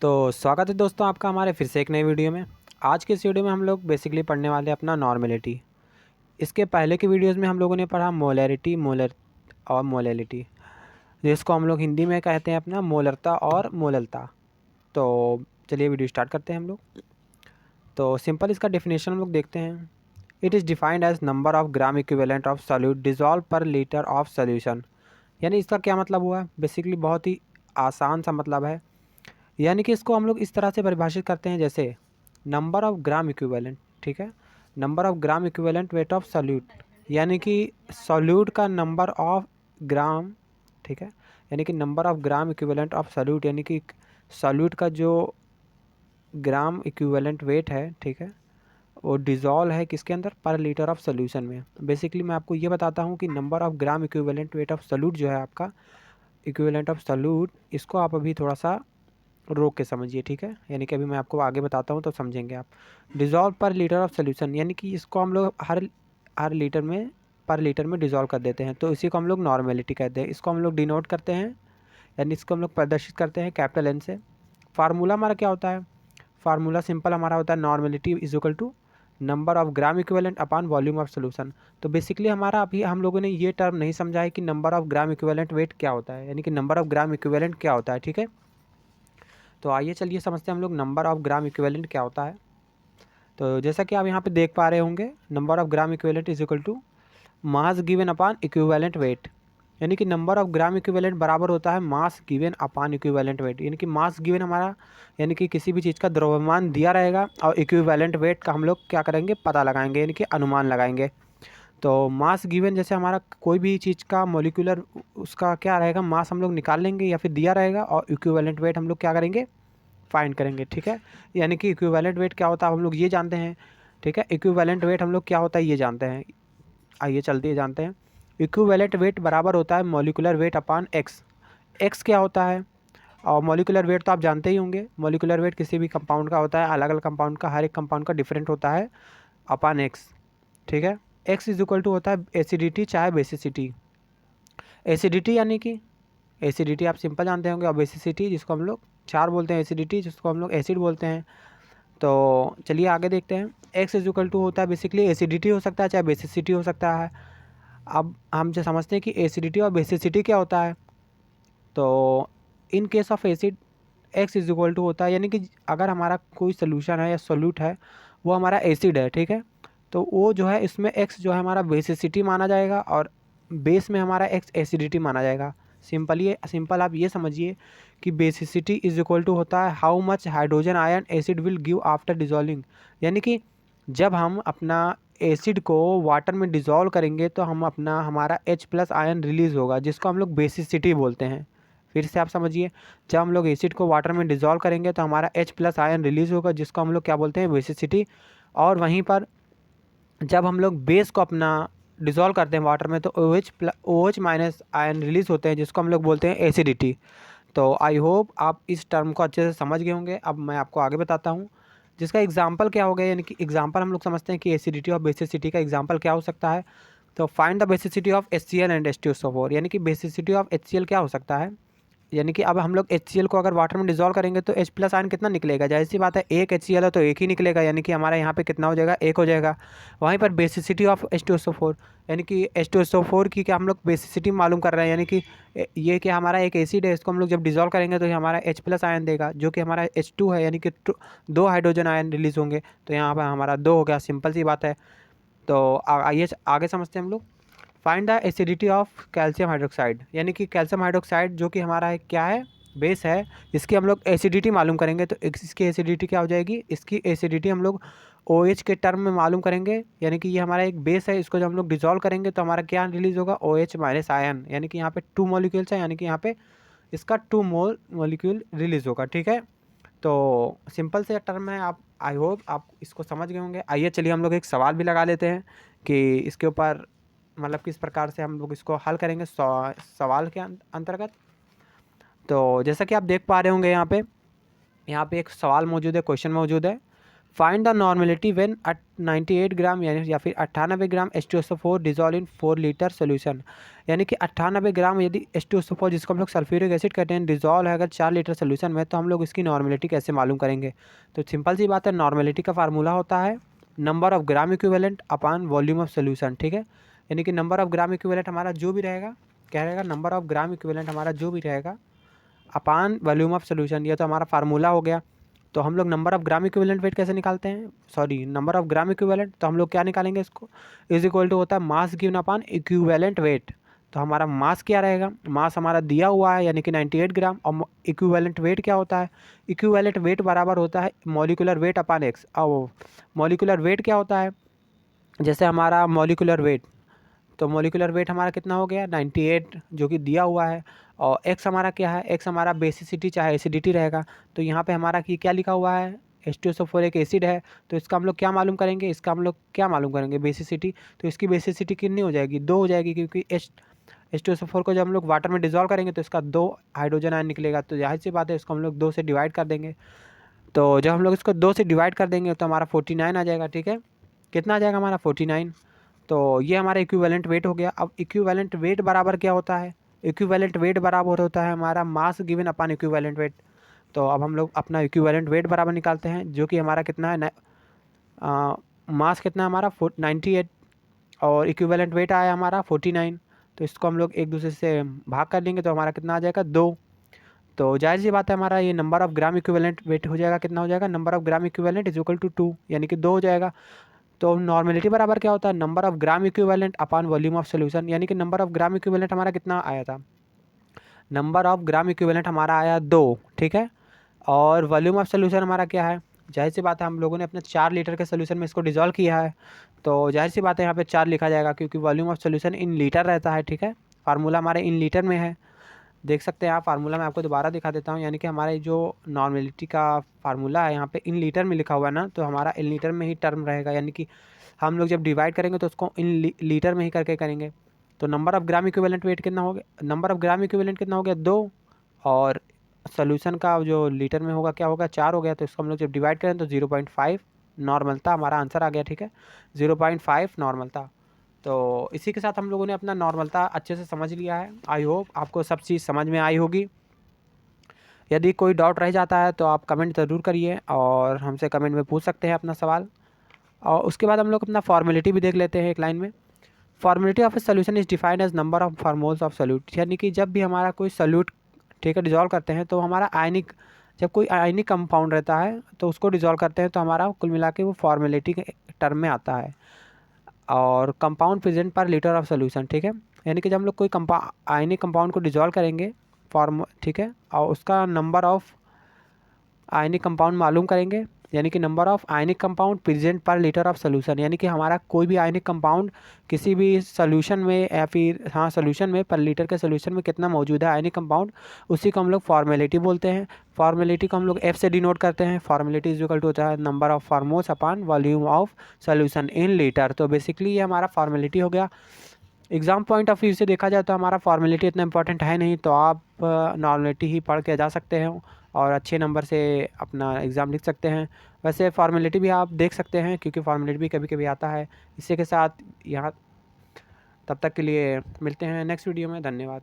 तो स्वागत है दोस्तों आपका हमारे फिर से एक नई वीडियो में। आज के इस वीडियो में हम लोग बेसिकली पढ़ने वाले हैं अपना नॉर्मेलिटी। इसके पहले के वीडियोस में हम लोगों ने पढ़ा मोलैरिटी, मोलर और मोलैलिटी, जिसको हम लोग हिंदी में कहते हैं अपना मोलरता और मोललता। तो चलिए वीडियो स्टार्ट करते हैं हम लोग। तो सिंपल इसका डेफिनेशन हम लोग देखते हैं। It is defined as number of gram equivalent of solute dissolve per litre of solution. यानी इसका क्या मतलब हुआ? बेसिकली बहुत ही आसान सा मतलब है। यानी कि इसको हम लोग इस तरह से परिभाषित करते हैं, जैसे नंबर ऑफ ग्राम इक्विवेलेंट, ठीक है, number of gram equivalent weight of solute, यानी कि सॉल्यूट का नंबर ऑफ ग्राम, ठीक है, यानी कि number of gram equivalent of solute, यानी कि सॉल्यूट का जो ग्राम इक्विवेलेंट वेट है, ठीक है, वो डिज़ोल्व है किसके अंदर? पर लीटर ऑफ सोल्यूशन में। बेसिकली मैं आपको ये बताता हूँ कि number of gram equivalent weight of solute जो है आपका, इक्विवेलेंट ऑफ सॉल्यूट, इसको आप अभी थोड़ा सा रोक के समझिए, ठीक है, यानी कि अभी मैं आपको आगे बताता हूँ तो समझेंगे आप। डिज़ोल्व पर लीटर ऑफ सोल्यूशन, यानी कि इसको हम लोग हर लीटर में, पर लीटर में डिज़ोल्व कर देते हैं, तो इसी को हम लोग नॉर्मेलिटी कहते हैं। इसको हम लोग डिनोट करते हैं, यानी इसको हम लोग प्रदर्शित करते हैं कैपिटल एन से। फार्मूला हमारा क्या होता है? फार्मूला सिंपल हमारा होता है normality is equal to number of gram equivalent upon volume of solution. तो बेसिकली हमारा अभी हम लोगों ने ये टर्म नहीं समझा है कि number of gram equivalent wait क्या होता है, यानी कि नंबर ऑफ ग्राम इक्विवेलेंट क्या होता है, ठीक है। तो आइए चलिए समझते हैं हम लोग नंबर ऑफ ग्राम इक्विवेलेंट क्या होता है। तो जैसा कि आप यहाँ पे देख पा रहे होंगे, number of gram equivalent is equal to mass given upon equivalent weight, यानी कि नंबर ऑफ ग्राम इक्विवेलेंट बराबर होता है mass given upon equivalent weight. यानी कि मास गिवन हमारा, यानी कि किसी भी चीज़ का द्रव्यमान दिया रहेगा, और इक्विवेलेंट वेट का हम लोग क्या करेंगे? पता लगाएंगे, यानी कि अनुमान लगाएंगे। तो मास गिवन जैसे हमारा कोई भी चीज़ का मोलिकुलर, उसका क्या रहेगा? मास हम लोग निकाल लेंगे या फिर दिया रहेगा, और इक्विवेलेंट वेट हम लोग क्या करेंगे? फाइंड करेंगे, ठीक है। यानी कि इक्विवेलेंट वेट क्या होता है हम लोग ये जानते हैं, ठीक है। इक्विवेलेंट वेट हम लोग क्या होता है ये जानते हैं। आइए चलते जानते हैं। इक्विवेलेंट वेट बराबर होता है molecular weight upon x. X क्या होता है? और मॉलिक्यूलर वेट तो आप जानते ही होंगे, मॉलिक्यूलर वेट किसी भी कंपाउंड का होता है, अलग अलग कंपाउंड का, हर एक कंपाउंड का डिफरेंट होता है, अपॉन एक्स, ठीक है। एक्स इज इक्वल टू होता है एसिडिटी चाहे बेसिसिटी। एसिडिटी यानी कि एसिडिटी आप सिंपल जानते होंगे, और बेसिसिटी जिसको हम लोग क्षार बोलते हैं, एसिडिटी जिसको हम लोग एसिड बोलते हैं। तो चलिए आगे देखते हैं। एक्स इज इक्वल टू होता है बेसिकली एसिडिटी हो सकता है चाहे बेसिसिटी हो सकता है। अब हम जो समझते हैं कि एसिडिटी और बेसिसिटी क्या होता है, तो in case of acid X is equal to होता है, यानी कि अगर हमारा कोई सोल्यूशन है या सोल्यूट है, वो हमारा एसिड है, ठीक है, तो वो जो है इसमें एक्स जो है हमारा बेसिसिटी माना जाएगा, और बेस में हमारा एक्स एसिडिटी माना जाएगा। सिंपल आप ये समझिए कि बेसिसिटी इज इक्वल टू होता है how much hydrogen ion acid will give after dissolving, यानी कि जब हम अपना एसिड को वाटर में डिज़ोल्व करेंगे तो हम अपना हमारा H प्लस आयन रिलीज़ होगा, जिसको हम लोग बेसिसिटी बोलते हैं। फिर से आप समझिए, जब हम लोग एसिड को वाटर में डिज़ोल्व करेंगे तो हमारा H प्लस आयन रिलीज़ होगा, जिसको हम लोग क्या बोलते हैं? बेसिसिटी। और वहीं पर जब हम लोग बेस को अपना डिज़ोल्व करते हैं वाटर में तो OH माइनस आयन रिलीज़ होते हैं, जिसको हम लोग बोलते हैं एसिडिटी। तो आई होप आप इस टर्म को अच्छे से समझ गए होंगे। अब मैं आपको आगे बताता हूँ, जिसका एग्जांपल क्या हो गया, यानी कि एग्जांपल हम लोग समझते हैं कि एसिडिटी और बेसिसिटी का एग्जांपल क्या हो सकता है। तो find the basicity of HCl and H2SO4, यानी कि बेसिसिटी ऑफ HCl क्या हो सकता है, यानी कि अब हम लोग HCl को अगर वाटर में डिजोल्व करेंगे तो H प्लस आयन कितना निकलेगा? जाहिर सी बात है, एक HCl है तो एक ही निकलेगा, यानी कि हमारा यहाँ पे कितना हो जाएगा? एक हो जाएगा। वहीं पर बेसिसिटी ऑफ H2SO4, यानी कि H2SO4 की क्या हम लोग बेसिसिटी मालूम कर रहे हैं, यानी कि ये क्या हमारा एक एसिड है, इसको हम लोग जब डिजोल्व करेंगे तो ये हमारा H प्लस आयन देगा, जो कि हमारा H2 है, यानी कि दो हाइड्रोजन आयन रिलीज होंगे, तो यहाँ पर हमारा दो हो गया। सिंपल सी बात है। तो आइए आगे समझते हैं हम लोग। Find the acidity of calcium hydroxide, यानी कि कैल्शियम हाइड्रोक्साइड जो कि हमारा है क्या है? बेस है। इसकी हम लोग एसिडिटी मालूम करेंगे तो इसकी एसिडिटी क्या हो जाएगी? इसकी एसिडिटी हम लोग OH के टर्म में मालूम करेंगे, यानी कि ये हमारा एक बेस है, इसको जब हम लोग डिजोल्व करेंगे तो हमारा क्या रिलीज होगा? OH माइनस आयन, यानी कि यहाँ पे 2 मॉलिक्यूल्स है, यानी कि यहाँ पे इसका 2 मॉलिक्यूल रिलीज होगा, ठीक है। तो सिंपल से टर्म है, आप आई होप आप इसको समझ गए होंगे। आइए चलिए हम लोग एक सवाल भी लगा लेते हैं कि इसके ऊपर मतलब किस प्रकार से हम लोग इसको हल करेंगे सवाल के अंतर्गत। तो जैसा कि आप देख पा रहे होंगे यहाँ पे एक सवाल मौजूद है, क्वेश्चन मौजूद है। फाइंड द नॉर्मेलिटी व्हेन 98 ग्राम या फिर 98 ग्राम H2SO4 dissolve in 4 litre solution. यानी कि 98 ग्राम यदि H2SO4 जिसको हम लोग सल्फ्यूरिक एसिड कहते हैं डिजॉल्व है अगर 4 लीटर सोल्यूशन में, तो हम लोग इसकी नॉर्मेलिटी कैसे मालूम करेंगे? तो सिंपल सी बात है, नॉर्मेलिटी का फार्मूला होता है number of gram equivalent upon volume of solution. ठीक है, यानी कि नंबर ऑफ ग्राम इक्विवेलेंट हमारा जो भी रहेगा, क्या रहेगा, नंबर ऑफ ग्राम इक्विवेलेंट हमारा जो भी रहेगा अपान वॉल्यूम ऑफ सोल्यूशन। ये तो हमारा फार्मूला हो गया। तो हम लोग number of gram equivalent wait कैसे निकालते हैं, sorry number of gram equivalent, तो हम लोग क्या निकालेंगे इसको, इज इक्वल टू होता है मास गिवन अपान इक्विवेलेंट वेट। तो हमारा मास क्या रहेगा, मास हमारा दिया हुआ है यानी कि 98 ग्राम, और इक्विवेलेंट वेट क्या होता है, इक्विवेलेंट वेट बराबर होता है मॉलिकुलर वेट अपान एक्स। और मॉलिकुलर वेट क्या होता है, जैसे हमारा मॉलिकुलर वेट, तो मॉलिकुलर वेट हमारा कितना हो गया 98 जो कि दिया हुआ है, और एक्स हमारा क्या है, एक्स हमारा बेसिसिटी चाहे एसिडिटी रहेगा। तो यहाँ पे हमारा कि क्या लिखा हुआ है, H2SO4 एक एसिड है, तो इसका हम लोग क्या मालूम करेंगे, इसका हम लोग क्या मालूम करेंगे बेसिसिटी। तो इसकी बेसिसिटी कितनी हो जाएगी, 2 हो जाएगी, क्योंकि H2SO4 को जब हम लोग वाटर में डिजॉल्व करेंगे तो इसका 2 हाइड्रोजन आयन निकलेगा। तो जाहिर सी बात है इसको हम लोग 2 से डिवाइड कर देंगे। तो जब हम लोग इसको 2 से डिवाइड कर देंगे तो हमारा 49 आ जाएगा। ठीक है, कितना आ जाएगा हमारा 49। तो ये हमारा इक्विवेलेंट वेट हो गया। अब इक्विवेलेंट वेट बराबर क्या होता है, इक्विवेलेंट वेट बराबर होता है हमारा मास गिवन अपन इक्विवेलेंट वेट। तो अब हम लोग अपना इक्विवेलेंट वेट बराबर निकालते हैं, जो कि हमारा कितना है, मास कितना है हमारा 98 और इक्विवेलेंट वेट आया हमारा 49। तो इसको हम लोग एक दूसरे से भाग कर लेंगे तो हमारा कितना आ जाएगा 2। तो जाहिर सी बात है हमारा ये number of gram equivalent weight हो जाएगा, कितना हो जाएगा, number of gram equivalent is equal to 2, यानी कि 2 हो जाएगा। तो नॉर्मेलिटी बराबर क्या होता है, number of gram equivalent upon volume of solution. यानी कि नंबर ऑफ ग्राम इक्विवेलेंट हमारा कितना आया था, नंबर ऑफ ग्राम इक्विवेलेंट हमारा आया 2। ठीक है, और वॉल्यूम ऑफ सोल्यूशन हमारा क्या है, जाहिर सी बात है हम लोगों ने अपने 4 लीटर के सोल्यूशन में इसको डिजॉल्व किया है, तो जाहिर सी बात है यहाँ पे 4 लिखा जाएगा, क्योंकि volume of solution in litre रहता है। ठीक है, फार्मूला हमारे इन लीटर में है, देख सकते हैं आप फार्मूला मैं आपको दोबारा दिखा देता हूँ। यानी कि हमारे जो नॉर्मेलिटी का फार्मूला है यहाँ पे इन लीटर में लिखा हुआ है ना, तो हमारा इन लीटर में ही टर्म रहेगा। यानी कि हम लोग जब डिवाइड करेंगे तो उसको इन लीटर में ही करके करेंगे। तो number of gram equivalent wait कितना हो गया, नंबर ऑफ ग्राम इक्विवेलेंट कितना हो गया 2, और सोल्यूशन का जो लीटर में होगा क्या होगा 4 हो गया। तो इसको हम लोग जब डिवाइड करें तो 0.5 नॉर्मल था, हमारा आंसर आ गया। ठीक है, 0.5 नॉर्मल था। तो इसी के साथ हम लोगों ने अपना नॉर्मलता अच्छे से समझ लिया है। आई होप आपको सब चीज़ समझ में आई होगी। यदि कोई डाउट रह जाता है तो आप कमेंट ज़रूर करिए और हमसे कमेंट में पूछ सकते हैं अपना सवाल। और उसके बाद हम लोग अपना फॉर्मेलिटी भी देख लेते हैं एक लाइन में। Formality of a solution is defined as number of formulas of solute. यानी कि जब भी हमारा कोई सोल्यूट ठीक है डिजॉल्व करते हैं तो हमारा आयनिक, जब कोई आयनिक कंपाउंड रहता है तो उसको डिजॉल्व करते हैं तो हमारा कुल मिला के वो फॉर्मेलिटी के टर्म में आता है। और कंपाउंड प्रेजेंट पर लीटर ऑफ सोल्यूशन। ठीक है, यानी कि जब हम लोग कोई आयनिक कंपाउंड को डिजॉल्व करेंगे फॉर्म, ठीक है, और उसका नंबर ऑफ आयनिक कंपाउंड मालूम करेंगे, यानी कि number of ionic compound present पर लीटर ऑफ सोल्यूशन। यानी कि हमारा कोई भी आयनिक कंपाउंड किसी भी सोल्यूशन में या फिर सोल्यूशन में पर लीटर के सोल्यूशन में कितना मौजूद है आयनिक कंपाउंड, उसी को हम लोग फॉर्मेलिटी बोलते हैं। फॉर्मेलिटी को हम लोग एफ से डिनोट करते हैं। फॉर्मेलिटी इज इक्वल टू होता है number of formulas upon volume of solution in litre. तो बेसिकली ये हमारा फॉर्मेलिटी हो गया। एग्ज़ाम पॉइंट ऑफ व्यू से देखा जाए तो हमारा फॉर्मेलिटी इतना इंपॉर्टेंट है नहीं, तो आप नॉर्मेलिटी ही पढ़ के जा सकते हैं और अच्छे नंबर से अपना एग्ज़ाम लिख सकते हैं। वैसे फॉर्मेलिटी भी आप देख सकते हैं क्योंकि फॉर्मेलिटी भी कभी कभी आता है। इसी के साथ यहाँ तब तक के लिए मिलते हैं नेक्स्ट वीडियो में। धन्यवाद।